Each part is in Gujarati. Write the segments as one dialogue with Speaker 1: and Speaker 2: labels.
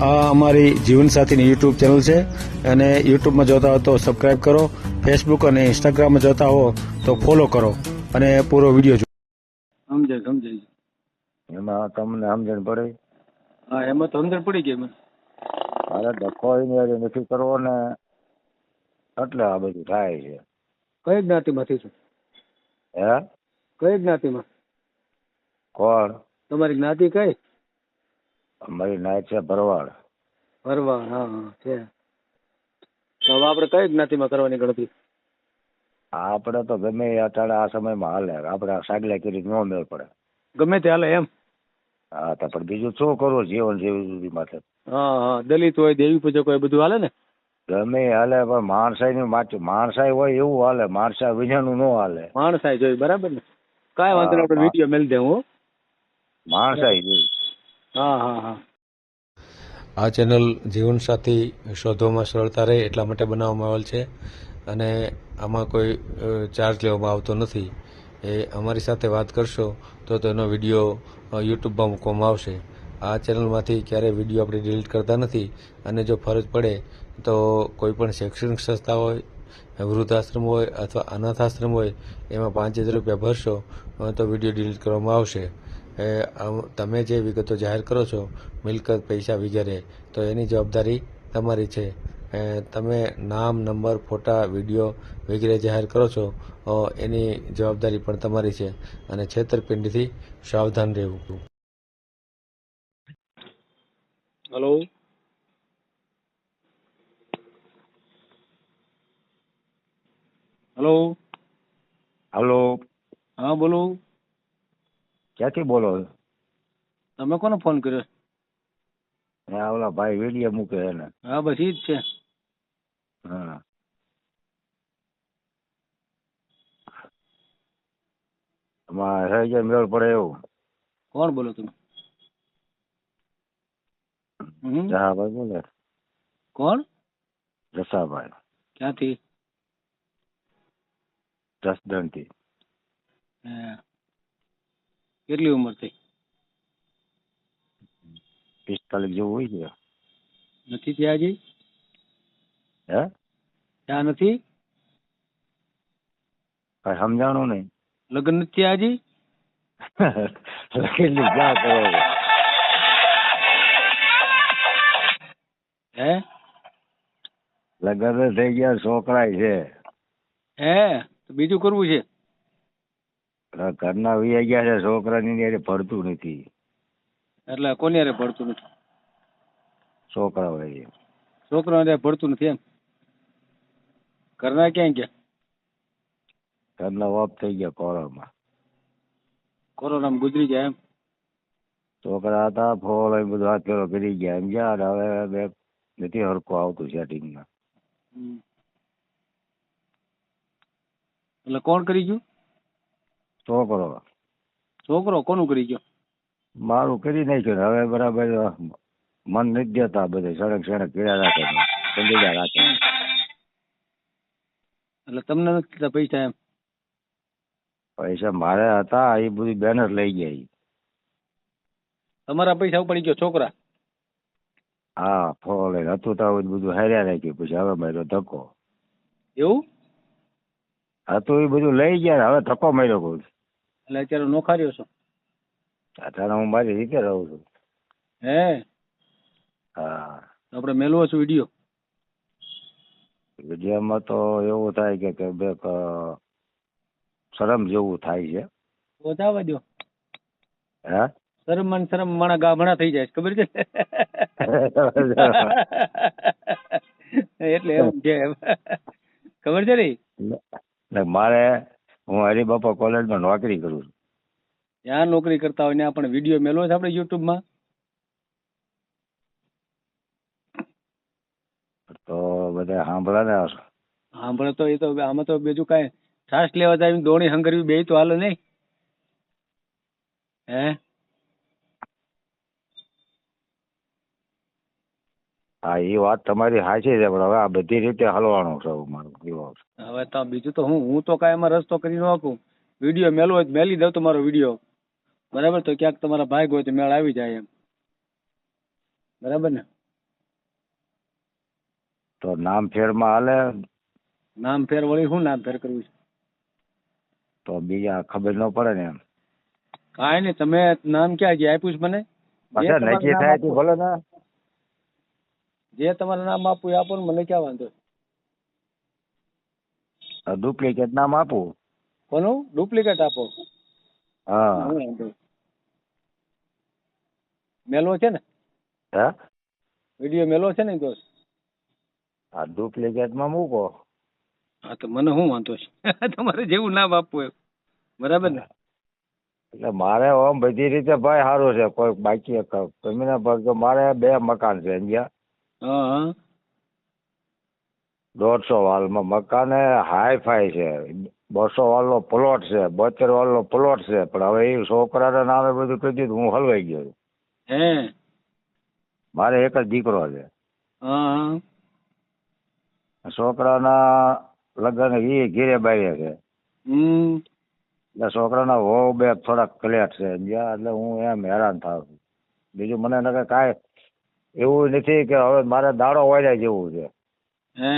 Speaker 1: આ અમારી જીવનસાથીની યુટ્યુબ ચેનલ છે અને યુટ્યુબમાં જોતા હો તો સબસ્ક્રાઇબ કરો, ફેસબુક અને ઇન્સ્ટાગ્રામમાં જોતા હો તો ફોલો કરો અને પૂરો વિડીયો જુઓ. સમજાય.
Speaker 2: એમાં તમને સમજણ પડે?
Speaker 1: હા, એમાં તો સમજણ પડી ગઈ મને.
Speaker 2: મારે ડખો નથી કરવો ને એટલે આ બધું થાય છે.
Speaker 1: કઈ જ્ઞાતિમાંથી છો?
Speaker 2: હે?
Speaker 1: કઈ જ્ઞાતિમાં?
Speaker 2: કોણ?
Speaker 1: તમારી જ્ઞાતિ કઈ?
Speaker 2: અમારી નાયક છે ભરવાડ.
Speaker 1: ભરવાડ, હા છે. તો હવે આપણે કઈ જ્ઞાતિમાં કરવાની ગણતરી?
Speaker 2: આપણે તો ગમે એ અટાણે આ સમયમાં હાલે, આપણે સાગલા કરી ન મેળ પડે.
Speaker 1: ગમે તે હાલે એમ?
Speaker 2: હા, તો પણ બીજું શું કરવું જીવન જેવી માથે?
Speaker 1: હા, દલિત હોય, દેવી પૂજક હોય, બધું હાલે ને?
Speaker 2: ગમે એ હાલે, પણ માણસાઈ હોય એવું હાલે, માણસા વિનાનું ન હાલે.
Speaker 1: માણસાઈ જોઈ, બરાબર ને? કાંઈ વાંધો નહીં, આપણે વિડીયો મેળ દે હું.
Speaker 2: માણસાઈ જોઈ.
Speaker 1: હા. આ ચેનલ જીવનસાથી શોધવામાં સરળતા રહે એટલા માટે બનાવવામાં આવેલ છે અને આમાં કોઈ ચાર્જ લેવામાં આવતો નથી. એ અમારી સાથે વાત કરશો તો તેનો વિડીયો યુટ્યુબમાં મૂકવામાં આવશે. આ ચેનલમાંથી ક્યારેય વિડીયો આપણે ડિલીટ કરતા નથી અને જો ફરજ પડે તો કોઈ પણ શૈક્ષણિક સંસ્થા હોય, વૃદ્ધાશ્રમ હોય અથવા અનાથાશ્રમ હોય એમાં 5000 રૂપિયા ભરશો તો વિડીયો ડિલીટ કરવામાં આવશે. તમે જે વિગતો જાહેર કરો છો, મિલકત, પૈસા વગેરે, તો એની જવાબદારી તમારી છે. તમે નામ, નંબર, ફોટા, વિડીયો વગેરે જાહેર કરો છો એની જવાબદારી પણ તમારી છે અને છેતરપિંડીથી સાવધાન રહેવું. હલો.
Speaker 2: હલો.
Speaker 1: હા, બોલો.
Speaker 2: ક્યાંથી બોલો?
Speaker 1: તમે કોને ફોન કર્યો?
Speaker 2: ઓલા ભાઈ વિડીયો મૂકે એને.
Speaker 1: હા, બસ ઈ જ છે.
Speaker 2: હા. એમાં રહી મેળ પડે એવું.
Speaker 1: કોણ બોલો તમે?
Speaker 2: જહાભાઈ બોલે.
Speaker 1: કોણ?
Speaker 2: જસાભાઈ.
Speaker 1: ક્યાંથી?
Speaker 2: જસદણથી.
Speaker 1: કેટલી ઉંમર થઈ?
Speaker 2: 45 જેવું હોય છે.
Speaker 1: નથી થયા હજી?
Speaker 2: હે?
Speaker 1: ત્યાં નથી?
Speaker 2: કઈ સમજાણું નહીં.
Speaker 1: લગ્ન નથી થયા હજી?
Speaker 2: લગ્ન ની ક્યાં કરો છો?
Speaker 1: હે?
Speaker 2: લગ્ન થઈ ગયા, છોકરાય છે.
Speaker 1: હે? તો બીજું કરવું છે?
Speaker 2: ઘરના વી ગયા છે, છોકરાની હારે ભરતું નથી.
Speaker 1: એટલે કોની હારે ભળતું નથી?
Speaker 2: છોકરા હોય.
Speaker 1: છોકરાને ભળતું નથી એમ? ઘરના ક્યાં ગયા?
Speaker 2: ઘરના ઓફ થઈ ગયા કોરોનામાં.
Speaker 1: કોરોનામાં ગુજરી ગયા એમ?
Speaker 2: છોકરા હતા, ફોલ બધું હાથ ફેરો કરી ગયા એમ જ્યાં હવે નથી હરખું આવતું સેટિંગમાં.
Speaker 1: એટલે કોણ કરી ગયું?
Speaker 2: છોકરો.
Speaker 1: છોકરો કોનું કરી ગયો?
Speaker 2: મારું કરી નાખ્યું. હવે બરાબર મન નથી દેતા, બધે સડક પીડા રાખે, સંદેજા રાખે.
Speaker 1: એટલે તમને નથી થતા પૈસા એમ?
Speaker 2: પૈસા મારે હતા એ બધી બેનર લઈ ગયા.
Speaker 1: તમારા પૈસા ઉપડી ગયો છોકરા?
Speaker 2: હા, ફોલ હતું તો બધું હાર્યા રાખ્યું. પછી હવે માર્યો ધક્કો.
Speaker 1: એવું?
Speaker 2: હતું એ બધું લઈ ગયા, હવે ધક્કો માર્યો કોઈ.
Speaker 1: એટલે અત્યારે નોખા રહ્યો છો?
Speaker 2: અત્યારે હું મારી રીતે રહું છું.
Speaker 1: હે?
Speaker 2: હા.
Speaker 1: આપણે મેલવો છું વિડીયો?
Speaker 2: વિડીયોમાં તો એવું થાય કે બે શરમ જેવું થાય છે.
Speaker 1: વધાવા દો.
Speaker 2: હે?
Speaker 1: શરમ માણા ગાભણા થઈ જાય, ખબર છે? એટલે એમ છે, ખબર છે ને?
Speaker 2: મારે હું હરિબાપા કોલેજમાં નોકરી કરું છું.
Speaker 1: ત્યાં નોકરી કરતા હોય ને આપણે વિડીયો મેલવો છે આપણે યુટ્યુબમાં?
Speaker 2: તો બધા સાંભળે ને.
Speaker 1: સાંભળે તો એ તો આમાં તો બીજું કાંઈ છાસ લેવા જાય દોણી હંગરવી બે તો હાલે નહીં? હે?
Speaker 2: હા, એ વાત તમારી સાચી છે, પણ હવે આ બધી રીતે હલવાનું છે મારું.
Speaker 1: હવે તો બીજું તો હું તો કાંઈ એમાં રસ્તો કરી ન આપું. વિડીયો મેલવો હોય મેલી દઉં તમારો વિડીયો, બરાબર? તો ક્યાંક તમારા ભાઈ હોય તો મેળ આવી જાય એમ, બરાબર ને?
Speaker 2: નામ ફેરમાં હાલે
Speaker 3: નામ ફેર વળી શું નામ ફેર કરવું છે?
Speaker 2: તો બીજા ખબર ન પડે ને એમ.
Speaker 3: કાંઈ નહીં, તમે નામ ક્યાં જે આપ્યું છે મને? જે
Speaker 2: પછી
Speaker 3: તમારું
Speaker 2: નક્કી
Speaker 3: નામ
Speaker 2: થાય
Speaker 3: આપવું-
Speaker 2: ભલે ને.
Speaker 3: જે તમારું નામ આપવું એ આપો ને, મને ક્યાં વાંધો?
Speaker 2: ડુપ્લિકેટ નામ આપું.
Speaker 3: કોનું ડુપ્લિકેટ આપો?
Speaker 2: હા.
Speaker 3: હું વાંધો? મેલો છે ને,
Speaker 2: હે
Speaker 3: વિડીયો મેલો છે ને દોસ્ત?
Speaker 2: આ ડુપ્લિકેટમાં મૂકો.
Speaker 3: હા તો મને શું વાંધો છે? તમારે જેવું નામ આપવું એમ, બરાબર ને?
Speaker 2: એટલે મારે ઓમ બધી રીતે ભાઈ સારું છે, કોઈ બાકી જમીન પર તો મારે 2 મકાન છે સમજ્યા.
Speaker 3: હા હા
Speaker 2: 150 વાલમાં મકાન હાઈ ફાઈ છે, 200 વાલનો પ્લોટ છે, 72 વાલનો પ્લોટ છે, પણ હવે એ છોકરાના નામે બધું કહી દીધું, હું હલવાઈ ગયો છું.
Speaker 3: હે
Speaker 2: મારે એક જ દીકરો છે.
Speaker 3: હા હા
Speaker 2: છોકરાના લગ્ન એ ઘીરે બારે છે, એટલે છોકરાના વહુ બે થોડાક ક્લેટ છે સમજ્યા. એટલે હું એમ હેરાન થાવ છું. બીજું મને નકર કાંઈ એવું નથી કે હવે મારે દાડો વાળ્યા જેવું છે,
Speaker 3: હે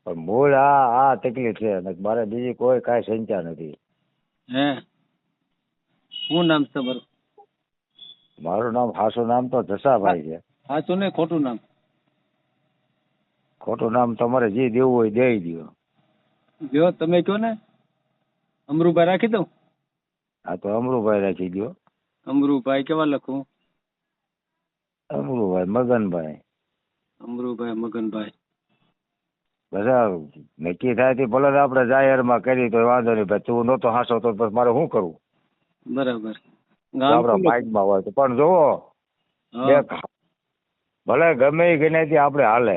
Speaker 2: પણ મૂળ આ તકલીફ છે ને મારે બીજી કોઈ કાંઈ ચિંતા નથી.
Speaker 3: હે શું નામ છે તમારું?
Speaker 2: મારું નામ હાસું નામ તો જસાભાઈ છે.
Speaker 3: સાચું ને ખોટું નામ?
Speaker 2: ખોટું નામ તમારે જે દેવું હોય દઈ દો.
Speaker 3: જો તમે કહો ને, અમરુભાઈ રાખી દઉં?
Speaker 2: આ તો અમરુભાઈ રાખી દો.
Speaker 3: અમરુભાઈ કેવા લખું?
Speaker 2: અમરુભાઈ મગનભાઈ.
Speaker 3: અમરુભાઈ મગનભાઈ.
Speaker 2: બધા નક્કી થાય તે ભલે આપણે જાહેરમાં કરી તો વાંધો નહીં. ભાઈ તું નહોતો હાસો તો પછી મારે શું કરવું?
Speaker 3: બરાબર.
Speaker 2: આપણા માઇકમાં હોય તો પણ જોવો ભલે ગમે એ ગણાતી આપણે હાલે,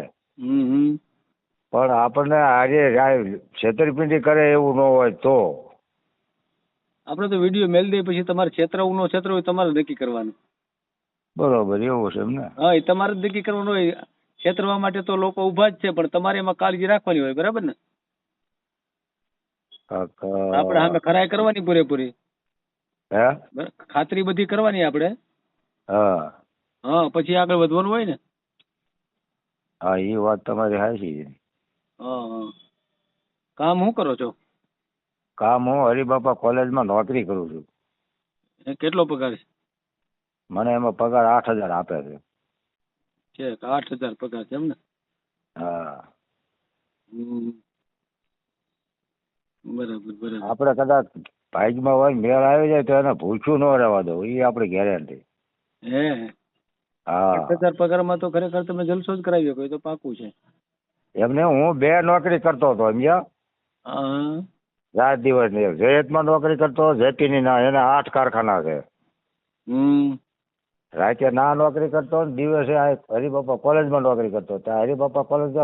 Speaker 2: પણ આપણને આજે છેતરપિંડી કરે એવું ન હોય તો
Speaker 3: આપણે તો વિડીયો મેલ દઈએ, પછી તમારે છેતરવું ન છેતરવું તમારે નક્કી કરવાનું.
Speaker 2: બરોબર એવું છે એમને?
Speaker 3: હા એ તમારે જ નક્કી કરવાનું હોય. છેતરવા માટે તો લોકો ઉભા જ છે, પણ તમારે એમાં કાળજી રાખવાની હોય, બરાબર ને? આપણે સામે ખરાઈ કરવાની પૂરેપૂરી.
Speaker 2: હે
Speaker 3: ખાતરી બધી કરવાની આપણે.
Speaker 2: હા
Speaker 3: હા પછી આગળ વધવાનું હોય ને.
Speaker 2: હા એ વાત તમારી સાચી છે.
Speaker 3: હા હા કામ શું કરો છો?
Speaker 2: કામ હું હરિબાપા કોલેજમાં નોકરી કરું છું.
Speaker 3: કેટલો પગાર છે?
Speaker 2: મને એમાં પગાર 8,000 આપે છે.
Speaker 3: છે 8,000 પગાર છે એમ ને?
Speaker 2: હા
Speaker 3: બરાબર બરાબર.
Speaker 2: આપણે કદાચ ભાગમાં હોય મેળ આવી જાય તો એને ભૂખ્યું ન રહેવા દો, એ આપણી ગેરંટી.
Speaker 3: હે
Speaker 2: હા
Speaker 3: 8,000 પગારમાં તો ખરેખર તમે જલસો જ કરાવી શકો, એ તો પાકું છે.
Speaker 2: એમને હું 2 નોકરી કરતો હતો સમજ્યા.
Speaker 3: હા
Speaker 2: રાત દિવસ ની જયતમાં નોકરી કરતો, જેપીની ના એને 8 કારખાના છે. રાતે ના નોકરી કરતો, દિવસે આ હરિબાપા કોલેજમાં નોકરી કરતો. ત્યાં હરિબાપા કોલેજ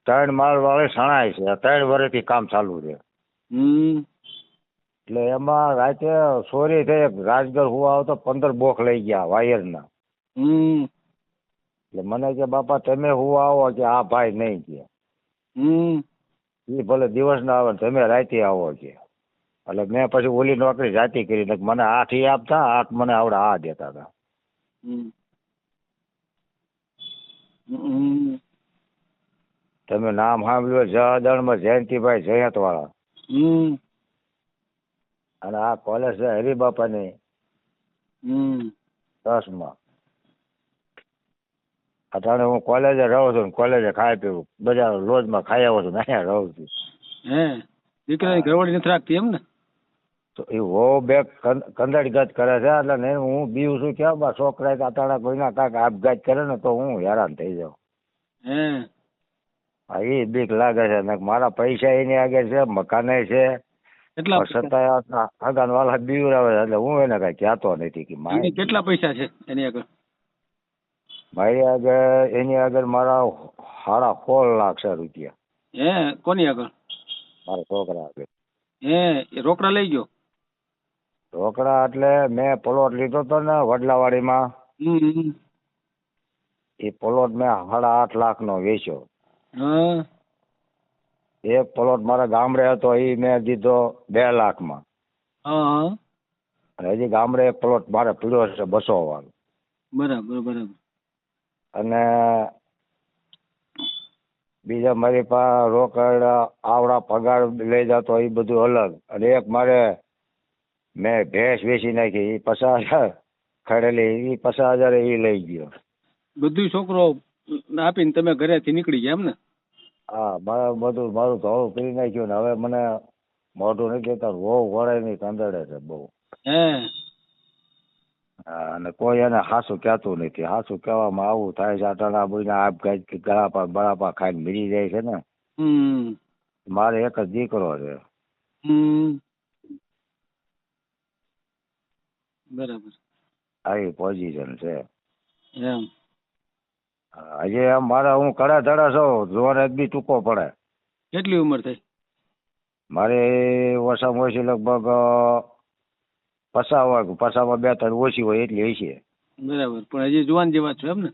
Speaker 2: 3 માળ વાળી સણાય છે, 3 વર્ષથી કામ ચાલુ છે. એટલે એમાં રાતે ચોરી થઈ, રાજગઢ હુવા આવતો 15 બોખ લઈ ગયા વાયરના. એટલે મને કે બાપા તમે હુવા આવો કે આ ભાઈ નહીં કે એ ભલે દિવસ ના આવે તમે રાતે આવો કે. એટલે મેં પછી ઓલી નોકરી જાતી કરી. મને 8 આપતા, 8 મને આવડે આ દેતા હતા. તમે નામ સાંભળ્યું જહાદળમાં જયંતિભાઈ જયંત વાળા, અને આ કોલેજ છે હરિબાપાની 10માં. અટાણે હું કોલેજે રહું છું, કોલેજે ખાઈ પીવું બજાર લોજમાં ખાઈ આવું છું, અહીંયા રહું છું.
Speaker 3: હે દીકરાની ઘરવાળી નથી રાખતી એમ ને?
Speaker 2: તો એ હો બે કંદડ ગત કરે છે. એટલે નહીં હું બીવું છું ક્યાં બા છોકરા અટાણા કોઈના કાંઈક આપઘાત કરે ને તો હું હેરાન થઈ જાઉં.
Speaker 3: હે
Speaker 2: હા એ બીક લાગે છે ને મારા પૈસા એની આગળ છે, મકાને છે,
Speaker 3: કેટલા
Speaker 2: છતાંય અગાન વાળા બીવરાવે છે. એટલે હું એને કાંઈ કહેતો નથી કે
Speaker 3: એની કેટલા પૈસા છે એની આગળ?
Speaker 2: મારી આગળ એની આગળ મારા 16.5 લાખ છે રૂપિયા.
Speaker 3: હે કોની આગળ?
Speaker 2: મારા છોકરા આગળ.
Speaker 3: હે એ રોકડા લઈ ગયો?
Speaker 2: રોકડા એટલે મેં પ્લોટ લીધો હતો ને વડલાવાડીમાં, એ પ્લોટ મેં 8.5 લાખનો વેચ્યો. એક પ્લોટ મારા ગામડે હતો એ મેં દીધો 2 લાખમાં. અને હજી ગામડે એક પ્લોટ મારે પીડ્યો છે 200 વાળો.
Speaker 3: બરાબર બરાબર.
Speaker 2: અને બીજા મારી પાસે રોકડ આવડા પગાર લઈ જતો એ બધું અલગ, અને એક મારે મેં ભેંસ વેચી નાખી એ 50,000 ખડેલી, એ 50,000 એ લઈ ગયો.
Speaker 3: બધું છોકરો આપીને તમે ઘરેથી નીકળી ગયા એમ ને?
Speaker 2: હા, બધું મારું ધોળું કરી નાખ્યું ને હવે મને મોઢું નથી દેતા, બહુ વળે નહીં, કંદડે છે બહુ.
Speaker 3: હે
Speaker 2: હા, અને કોઈ એને હાસું કહેતું નથી. હાસું કહેવામાં આવું થાય છે, આટાના બુના આપઘાત કે ગળાપા બળાપા ખાઈને મરી જાય છે ને.
Speaker 3: હમ
Speaker 2: મારે એક જ દીકરો છે.
Speaker 3: હમ બરાબર
Speaker 2: આવી પોઝિશન છે.
Speaker 3: એમ
Speaker 2: હજી એમ મારે હું કડા ધડા છું, જોવાને જ બી ટૂંકો પડે.
Speaker 3: કેટલી ઉંમર થઈ?
Speaker 2: મારે ઓછામાં ઓછી લગભગ 50 હોય, 50માં 2-3 ઓછી હોય એટલી હશે.
Speaker 3: બરાબર, પણ હજી જુવાન જેવા છો એમ ને?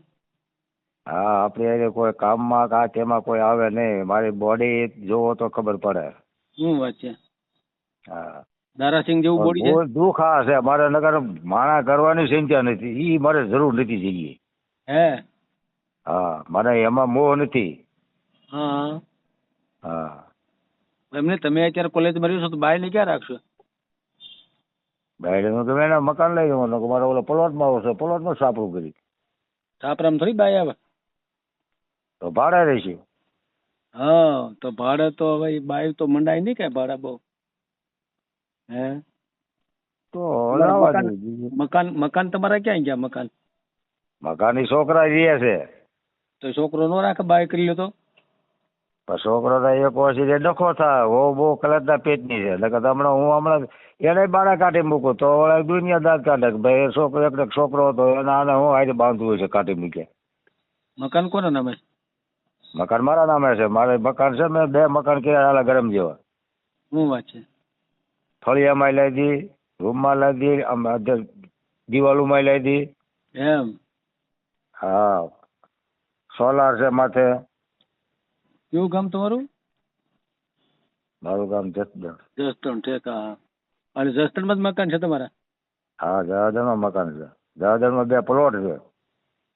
Speaker 2: હા, આપણે એને કોઈ કામમાં કા તેમાં કોઈ આવે નહીં. મારી બોડી જોવો તો ખબર પડે.
Speaker 3: શું વાત છે?
Speaker 2: હા,
Speaker 3: દારાસિંહ જેવું બોડી છે?
Speaker 2: બહુ દુઃખ આ છે મારે, નગર માણા કરવાની ચિંતા નથી, એ મારે જરૂર નથી જઈએ.
Speaker 3: હે
Speaker 2: હા, મને એમાં મોહ નથી.
Speaker 3: હા
Speaker 2: હા,
Speaker 3: એમને તમે અત્યારે કોલેજમાં રહ્યો છો તો બાય ને ક્યાં રાખશો?
Speaker 2: બાયડીનું ગમે એના મકાન લઈ જવાનું, મારે ઓલો પ્લોટમાં આવશે, પ્લોટમાં સાપડું કરી
Speaker 3: છાપરામાં થોડી બાય આવે.
Speaker 2: તો ભાડે રહીશું.
Speaker 3: હા, તો ભાડે તો હવે બાય તો મંડાય નહીં કે ભાડા બહુ. હે
Speaker 2: તો
Speaker 3: તમારા
Speaker 2: લાવવા
Speaker 3: મકાન
Speaker 2: દઈએ બીજું.
Speaker 3: મકાન મકાન તમારા ક્યાં ગયા મકાન?
Speaker 2: મકાનની છોકરા રહે છે,
Speaker 3: તો છોકરો નો રાખે બાય કરી લ્યો તો?
Speaker 2: પણ છોકરો તો એક વર્ષથી જે ડખો થાય બહુ કલરના પેટની છે. એટલે હમણાં એને બાળા કાઢી મૂકું તો દુનિયા દાંત કાઢે કે ભાઈ છોકરો એક છોકરો હતો એને આને હું આજે બાંધવું હોય છે કાઢી મૂકે.
Speaker 3: મકાન કોના નામે?
Speaker 2: મકાન મારા નામે છે. મારે મકાન છે, મેં 2 મકાન કર્યા હાલા ગરમ જેવા.
Speaker 3: શું વાત છે?
Speaker 2: ફળિયામાં લઈ દી, રૂમમાં લઈ દી, આમ દિવાલોમાં લઈ દી.
Speaker 3: એમ?
Speaker 2: હા, સોલાર છે માથે.
Speaker 3: કયું ગામ તમારું?
Speaker 2: મારું ગામ જસદણ.
Speaker 3: જસદણ ઠેકા. અને જસદણમાં જ મકાન છે તમારા?
Speaker 2: હા, જવાદળમાં મકાન છે. જવાદળમાં 2 પ્લોટ છે.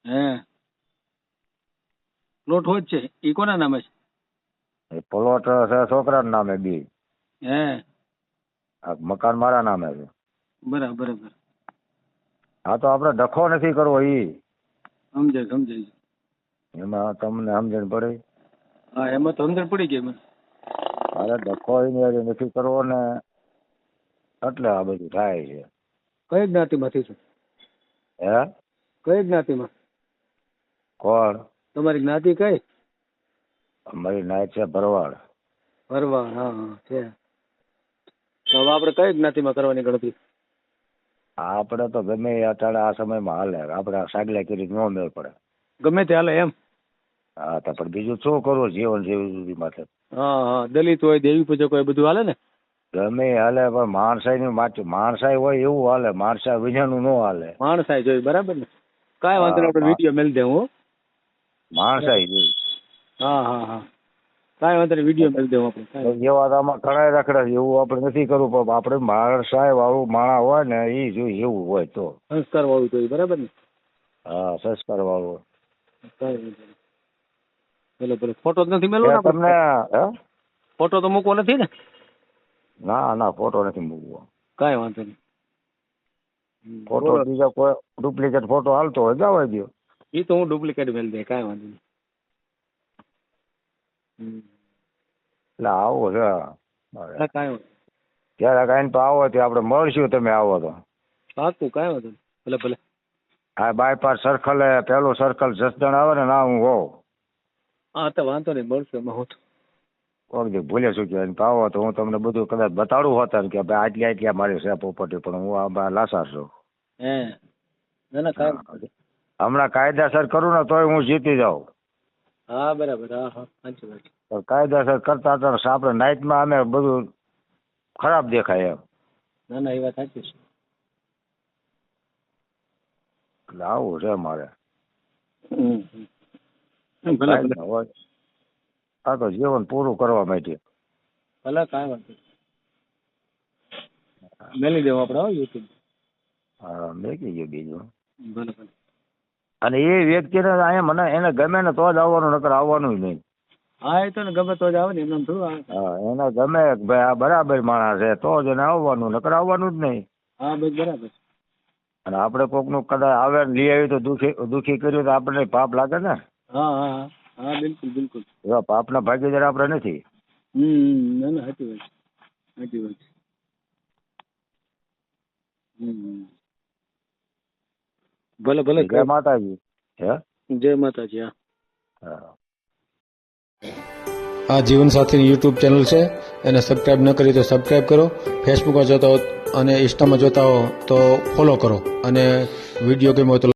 Speaker 3: હે પ્લોટ હોય જ છે, એ કોના નામે છે?
Speaker 2: એ પ્લોટ છે છોકરાના નામે બી.
Speaker 3: હે
Speaker 2: આ મકાન મારા નામે છે.
Speaker 3: બરાબર બરાબર,
Speaker 2: હા, તો આપણે ડખો નથી કરવો
Speaker 3: સમજાય સમજાય.
Speaker 2: એમાં તમને સમજણ પડે.
Speaker 3: હા, એમાં તો સમજણ પડી ગઈ મને.
Speaker 2: મારે ડખો નથી કરવો ને, એટલે આ બધું થાય છે.
Speaker 3: કઈ જ્ઞાતિમાંથી છો?
Speaker 2: હે
Speaker 3: કઈ જ્ઞાતિમાં?
Speaker 2: કોણ?
Speaker 3: તમારી જ્ઞાતિ કઈ?
Speaker 2: અમારી નાયત છે ભરવાડ.
Speaker 3: ભરવાડ, હા હા છે. તો હવે આપણે કઈ જ્ઞાતિમાં કરવાની ગણતરી?
Speaker 2: આપણે તો ગમે એ અટાણે આ સમયમાં હાલે, આપણે સાગલા કરી ન મેળ પડે.
Speaker 3: ગમે તે હાલે એમ?
Speaker 2: હા, તો પણ બીજું શું કરવું જીવન જેવી માથે?
Speaker 3: હા હા, દલિત હોય, દેવી પૂજક હોય, બધું હાલે ને?
Speaker 2: ગમે એ હાલે, પણ માણસાઈની માણસાઈ હોય એવું હાલે, માણસાઈ વિનાનું ન હાલે.
Speaker 3: માણસાઈ જોઈ, બરાબર ને? કાંઈ વાંધો નહીં, આપણે વિડીયો મેળ દે હું.
Speaker 2: માણસાઈ જોઈ.
Speaker 3: હા હા હા, કાંઈ વાંધો નહીં, વિડીયો મેળ દેવું આપણે.
Speaker 2: જેવા તો આમાં ઘણા રખડે છે, એવું આપણે નથી કરવું, પણ આપણે માણસાઈ વાળું માણા હોય ને એ જોઈએ એવું હોય તો.
Speaker 3: સંસ્કાર વાળું જોઈએ, બરાબર ને?
Speaker 2: હા, સંસ્કાર વાળું.
Speaker 3: કાંઈ વાંધો નહીં. ભલે ભલે, ફોટો જ નથી મેળવો ને
Speaker 2: તમને હે?
Speaker 3: ફોટો તો મૂકવો નથી ને?
Speaker 2: ના ના, ફોટો નથી મૂકવો.
Speaker 3: કાંઈ વાંધો નહીં.
Speaker 2: ફોટો બીજા કોઈ ડુપ્લિકેટ ફોટો હાલતો હોય જવા દો.
Speaker 3: એ તો હું ડુપ્લિકેટ મેળ દે, કાંઈ વાંધો નહીં.
Speaker 2: એટલે આવો છે
Speaker 3: કાંઈ વાંધો
Speaker 2: ત્યારે કાંઈ તો આવો તો આપણે મળશું, તમે આવો તો.
Speaker 3: પાકું, કાંઈ વાંધો નહીં. ભલે ભલે.
Speaker 2: હા, બાયપાસ સર્કલ પેલું સર્કલ જસદણ આવે ને ના હું હોઉં.
Speaker 3: હા, તો વાંધો નહીં, મળશું એમાં હું તો.
Speaker 2: કોક દી ભૂલે શું કહેવાય આવો તો હું તમને બધું કદાચ બતાડું હોતા કે ભાઈ આટલી આટલી મારી છે પ્રોપર્ટી, પણ હું આ લાસાર છું.
Speaker 3: હે ના ના, કાંઈ
Speaker 2: હમણાં કાયદેસર કરું ને તોય હું જીતી જાઉં.
Speaker 3: હા બરાબર, હા હા, સાચી વાત.
Speaker 2: તો કાયદેસર કરતા હતા આપણે નાઇટમાં અમે બધું ખરાબ દેખાય એમ.
Speaker 3: ના ના, એ વાત સાચી છે.
Speaker 2: એટલે આવું છે મારે.
Speaker 3: ભલે ભલે.
Speaker 2: હોય આ તો જીવન પૂરું કરવા માટે.
Speaker 3: ભલે, કાંઈ વાંધો નહીં. મેલી દેવું આપણે હો યુટ્યુબ.
Speaker 2: હા, મેકી ગયું બીજું.
Speaker 3: ભલે ભલે.
Speaker 2: અને એ વ્યક્તિને અહીંયા મને એને ગમે ને તો જ આવવાનું, નકર આવવાનું નહીં.
Speaker 3: હા એ તો ને ગમે તો જ આવે ને એમને થોડું આવે.
Speaker 2: હા એને ગમે કે ભાઈ આ બરાબર માણસ છે તો જ એને આવવાનું, નકર આવવાનું જ નહીં.
Speaker 3: હા બસ બરાબર.
Speaker 2: અને આપણે કોકનું કદાચ આવે ને લઈ આવી તો દુખી કર્યું તો આપણને પાપ લાગે ને.
Speaker 3: હા હા હા હા બિલકુલ બિલકુલ.
Speaker 2: એવા પાપના ભાગીદાર આપણે નથી.
Speaker 3: ના ના સાચી વાત છે. સાચી વાત છે. ભલે ભલે.
Speaker 2: જય માતાજી. હે
Speaker 3: જય માતાજી. હા.
Speaker 2: હા.
Speaker 1: આ જીવનસાથીની યુટ્યુબ ચેનલ છે, એને સબસ્ક્રાઈબ ન કરી તો સબસ્ક્રાઈબ કરો. ફેસબુકમાં જોતા હો અને ઇન્સ્ટામાં જોતા હો તો ફોલો કરો, અને વિડીયો ગમ્યો હોય તો